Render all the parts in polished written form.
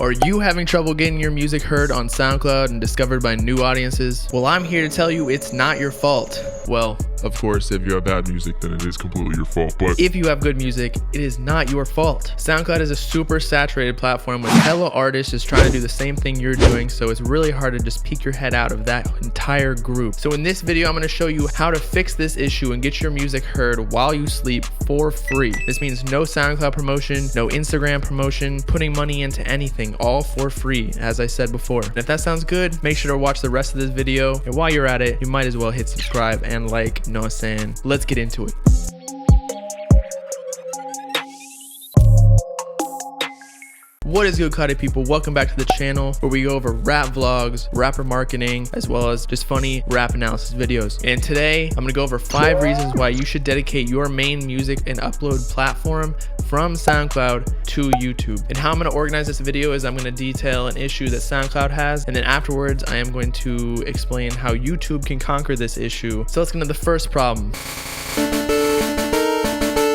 Are you having trouble getting your music heard on SoundCloud and discovered by new audiences? Well, I'm here to tell you it's not your fault. Well, of course, if you have bad music, then it is completely your fault. But if you have good music, it is not your fault. SoundCloud is a super saturated platform with hella artists just trying to do the same thing you're doing, so it's really hard to just peek your head out of that entire group. So in this video, I'm going to show you how to fix this issue and get your music heard while you sleep for free. This means no SoundCloud promotion, no Instagram promotion, putting money into anything, all for free, as I said before. And if that sounds good, make sure to watch the rest of this video. And while you're at it, you might as well hit subscribe and like, know what I'm saying? Let's get into it. What is good, Cuddy people? Welcome back to the channel where we go over rap vlogs, rapper marketing, as well as just funny rap analysis videos. And today I'm gonna go over 5 reasons why you should dedicate your main music and upload platform from SoundCloud to YouTube. And how I'm gonna organize this video is I'm gonna detail an issue that SoundCloud has, and then afterwards I am going to explain how YouTube can conquer this issue. So let's get into the first problem.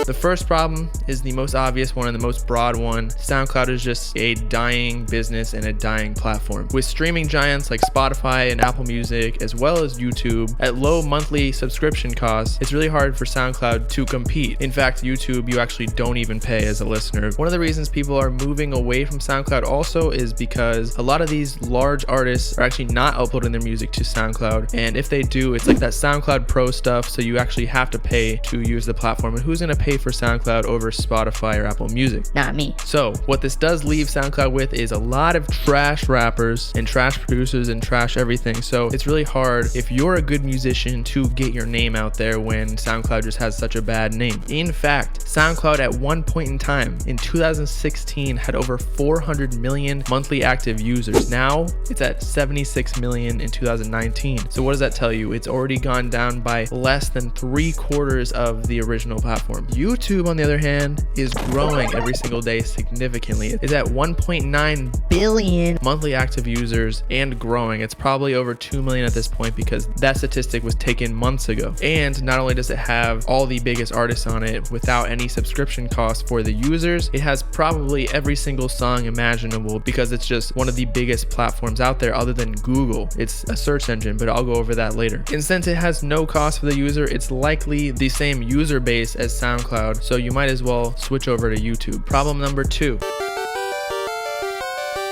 The first problem is the most obvious one and the most broad one. SoundCloud is just a dying business and a dying platform. With streaming giants like Spotify and Apple Music, as well as YouTube, at low monthly subscription costs, it's really hard for SoundCloud to compete. In fact, YouTube, you actually don't even pay as a listener. One of the reasons people are moving away from SoundCloud also is because a lot of these large artists are actually not uploading their music to SoundCloud. And if they do, it's like that SoundCloud Pro stuff, so you actually have to pay to use the platform. And who's gonna pay for SoundCloud over Spotify or Apple Music? Not me. So what this does leave SoundCloud with is a lot of trash rappers and trash producers and trash everything. So it's really hard if you're a good musician to get your name out there when SoundCloud just has such a bad name. In fact, SoundCloud at one point in time in 2016 had over 400 million monthly active users. Now it's at 76 million in 2019. So what does that tell you? It's already gone down by less than 3/4 of the original platform. YouTube, on the other hand, is growing every single day significantly. It's at 1.9 billion monthly active users and growing. It's probably over 2 million at this point because that statistic was taken months ago. And not only does it have all the biggest artists on it without any subscription costs for the users, it has probably every single song imaginable because it's just one of the biggest platforms out there other than Google. It's a search engine, but I'll go over that later. And since it has no cost for the user, it's likely the same user base as SoundCloud, so you might as well switch over to YouTube. Problem number 2.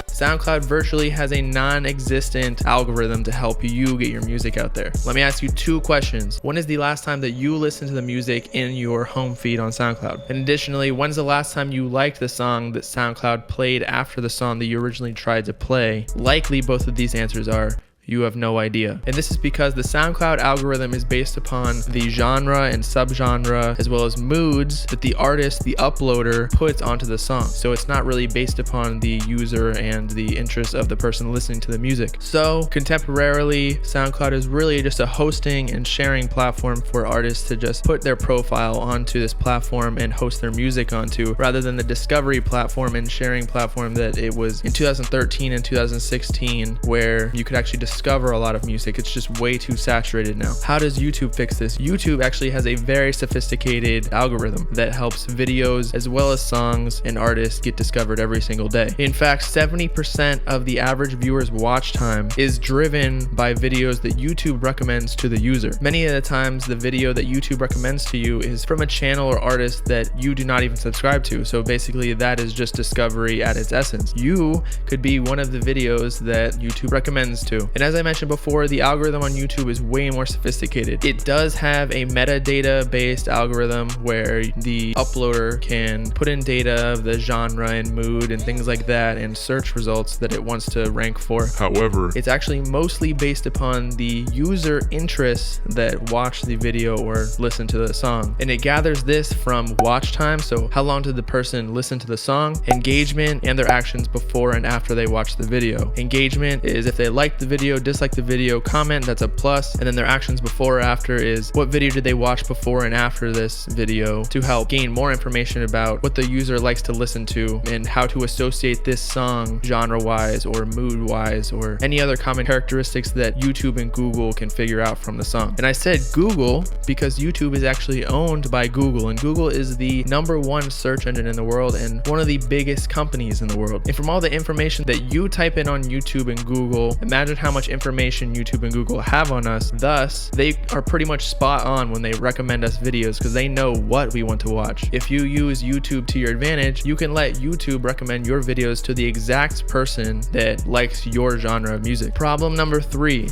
SoundCloud virtually has a non-existent algorithm to help you get your music out there. Let me ask you 2 questions. When is the last time that you listened to the music in your home feed on SoundCloud? And additionally, when's the last time you liked the song that SoundCloud played after the song that you originally tried to play? Likely both of these answers are you have no idea. And this is because the SoundCloud algorithm is based upon the genre and subgenre as well as moods that the artist, the uploader, puts onto the song. So it's not really based upon the user and the interest of the person listening to the music. So contemporarily, SoundCloud is really just a hosting and sharing platform for artists to just put their profile onto this platform and host their music onto, rather than the discovery platform and sharing platform that it was in 2013 and 2016, where you could actually discover a lot of music. It's just way too saturated now. How does YouTube fix this? YouTube actually has a very sophisticated algorithm that helps videos as well as songs and artists get discovered every single day. In fact, 70% of the average viewer's watch time is driven by videos that YouTube recommends to the user. Many of the times, the video that YouTube recommends to you is from a channel or artist that you do not even subscribe to. So basically, that is just discovery at its essence. You could be one of the videos that YouTube recommends to. And as I mentioned before, the algorithm on YouTube is way more sophisticated. It does have a metadata based algorithm where the uploader can put in data of the genre and mood and things like that and search results that it wants to rank for. However, it's actually mostly based upon the user interests that watch the video or listen to the song. And it gathers this from watch time, so how long did the person listen to the song, engagement, and their actions before and after they watch the video. Engagement is if they liked the video video, dislike the video, comment, that's a plus, and then their actions before or after is what video did they watch before and after this video to help gain more information about what the user likes to listen to and how to associate this song genre-wise or mood-wise or any other common characteristics that YouTube and Google can figure out from the song. And I said Google because YouTube is actually owned by Google, and Google is the #1 search engine in the world and one of the biggest companies in the world. And from all the information that you type in on YouTube and Google, imagine how much information YouTube and Google have on us. Thus, they are pretty much spot on when they recommend us videos because they know what we want to watch. If you use YouTube to your advantage, you can let YouTube recommend your videos to the exact person that likes your genre of music. Problem number 3.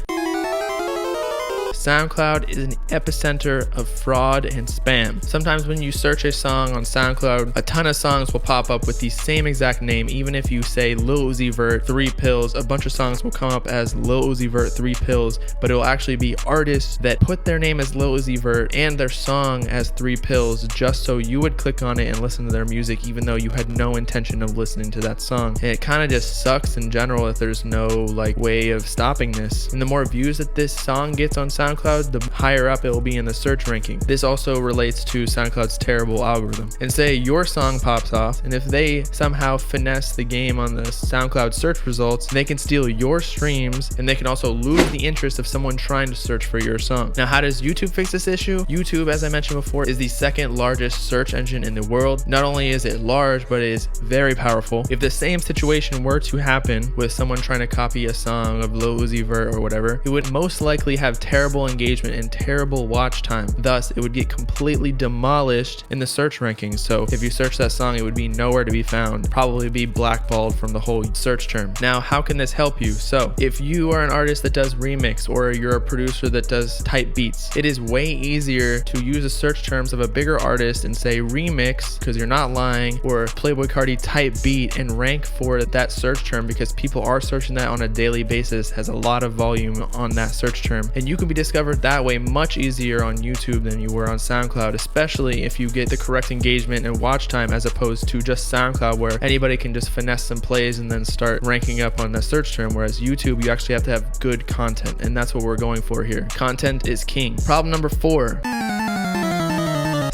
SoundCloud is an epicenter of fraud and spam. Sometimes when you search a song on SoundCloud, a ton of songs will pop up with the same exact name. Even if you say Lil Uzi Vert 3 Pills, a bunch of songs will come up as Lil Uzi Vert 3 Pills, but it will actually be artists that put their name as Lil Uzi Vert and their song as 3 Pills just so you would click on it and listen to their music even though you had no intention of listening to that song. And it kind of just sucks in general that there's no way of stopping this. And the more views that this song gets on SoundCloud, the higher up it will be in the search ranking. This also relates to SoundCloud's terrible algorithm. And say your song pops off, and if they somehow finesse the game on the SoundCloud search results, they can steal your streams, and they can also lose the interest of someone trying to search for your song. Now, how does YouTube fix this issue? YouTube, as I mentioned before, is the second largest search engine in the world. Not only is it large, but it is very powerful. If the same situation were to happen with someone trying to copy a song of Lil Uzi Vert or whatever, it would most likely have terrible engagement and terrible watch time. Thus, it would get completely demolished in the search rankings. So if you search that song, it would be nowhere to be found, probably be blackballed from the whole search term. Now, how can this help you? So if you are an artist that does remix or you're a producer that does type beats, it is way easier to use the search terms of a bigger artist and say remix because you're not lying, or Playboi Carti type beat, and rank for that search term because people are searching that on a daily basis, has a lot of volume on that search term, and you can be discovered that way much easier on YouTube than you were on SoundCloud, especially if you get the correct engagement and watch time as opposed to just SoundCloud where anybody can just finesse some plays and then start ranking up on that search term, whereas YouTube, you actually have to have good content, and that's what we're going for here. Content is king. Problem number 4.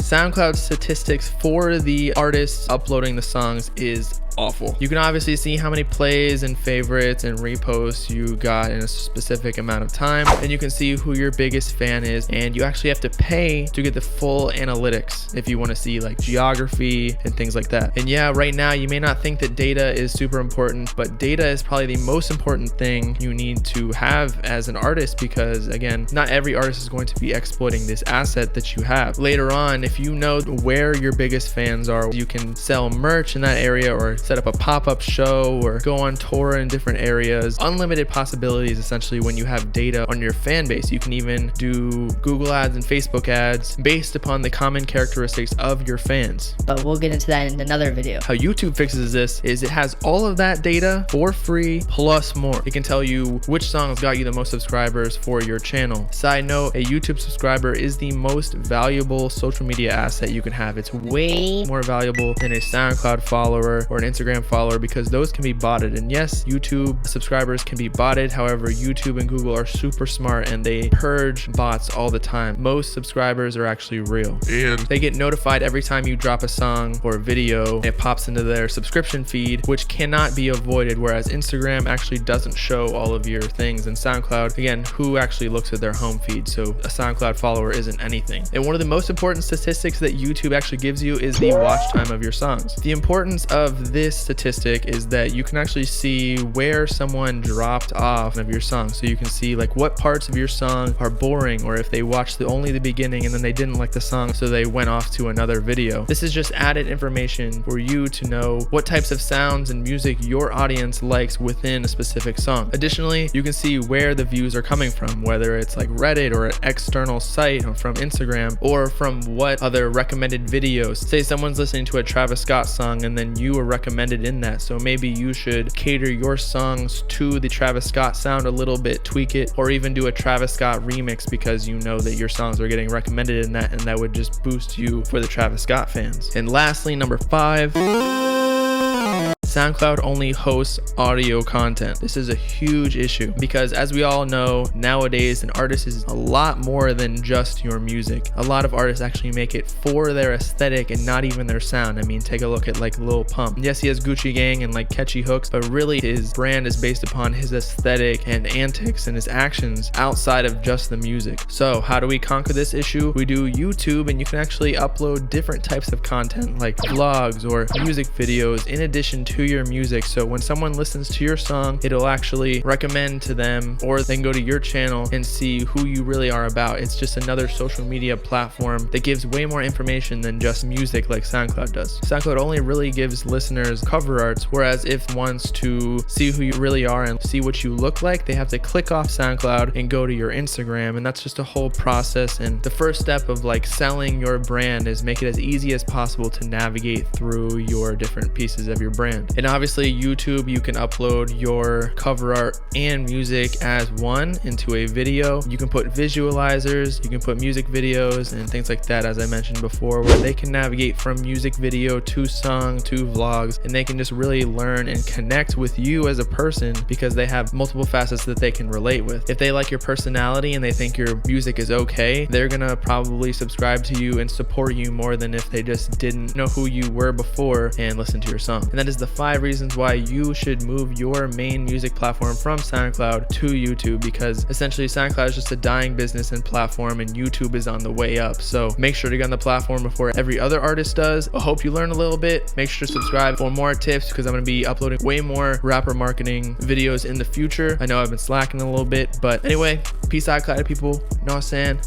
SoundCloud statistics for the artists uploading the songs is awful. You can obviously see how many plays and favorites and reposts you got in a specific amount of time, and you can see who your biggest fan is, and you actually have to pay to get the full analytics if you want to see geography and things like that. And yeah, right now you may not think that data is super important, but data is probably the most important thing you need to have as an artist, because again, not every artist is going to be exploiting this asset that you have. Later on, if you know where your biggest fans are, you can sell merch in that area or set up a pop-up show or go on tour in different areas. Unlimited possibilities essentially when you have data on your fan base. You can even do Google ads and Facebook ads based upon the common characteristics of your fans. But we'll get into that in another video. How YouTube fixes this is it has all of that data for free plus more. It can tell you which songs got you the most subscribers for your channel. Side note, a YouTube subscriber is the most valuable social media asset you can have. It's way more valuable than a SoundCloud follower or an Instagram follower because those can be botted. And yes, YouTube subscribers can be botted. However, YouTube and Google are super smart and they purge bots all the time. Most subscribers are actually real. And they get notified every time you drop a song or a video, and it pops into their subscription feed, which cannot be avoided, whereas Instagram actually doesn't show all of your things. And SoundCloud, again, who actually looks at their home feed? So a SoundCloud follower isn't anything. And one of the most important statistics that YouTube actually gives you is the watch time of your songs. The importance of this statistic is that you can actually see where someone dropped off of your song. So you can see what parts of your song are boring, or if they watched only the beginning and then they didn't like the song so they went off to another video. This is just added information for you to know what types of sounds and music your audience likes within a specific song. Additionally, you can see where the views are coming from, whether it's Reddit or an external site or from Instagram, or from what other recommended videos. Say someone's listening to a Travis Scott song and then you were recommended in that, so maybe you should cater your songs to the Travis Scott sound a little bit, tweak it, or even do a Travis Scott remix because you know that your songs are getting recommended in that, and that would just boost you for the Travis Scott fans. And lastly, number 5, SoundCloud only hosts audio content. This is a huge issue because, as we all know, nowadays an artist is a lot more than just your music. A lot of artists actually make it for their aesthetic and not even their sound. I mean, take a look at like Lil Pump. Yes, he has Gucci Gang and like catchy hooks, but really his brand is based upon his aesthetic and antics and his actions outside of just the music. So how do we conquer this issue? We do YouTube, and you can actually upload different types of content like vlogs or music videos in addition to your music. So when someone listens to your song, it'll actually recommend to them, or they can go to your channel and see who you really are about. It's just another social media platform that gives way more information than just music like SoundCloud does. SoundCloud only really gives listeners cover arts, whereas if wants to see who you really are and see what you look like, they have to click off SoundCloud and go to your Instagram, and that's just a whole process. And the first step of like selling your brand is make it as easy as possible to navigate through your different pieces of your brand. And obviously YouTube, you can upload your cover art and music as one into a video. You can put visualizers, you can put music videos and things like that, as I mentioned before, where they can navigate from music video to song to vlogs, and they can just really learn and connect with you as a person because they have multiple facets that they can relate with. If they like your personality and they think your music is okay, they're gonna probably subscribe to you and support you more than if they just didn't know who you were before and listen to your song. And that is the 5 reasons why you should move your main music platform from SoundCloud to YouTube, because essentially SoundCloud is just a dying business and platform, and YouTube is on the way up. So make sure to get on the platform before every other artist does. I hope you learn a little bit. Make sure to subscribe for more tips, because I'm going to be uploading way more rapper marketing videos in the future. I know I've been slacking a little bit, but anyway, peace out, Clyde people. Know what I'm saying?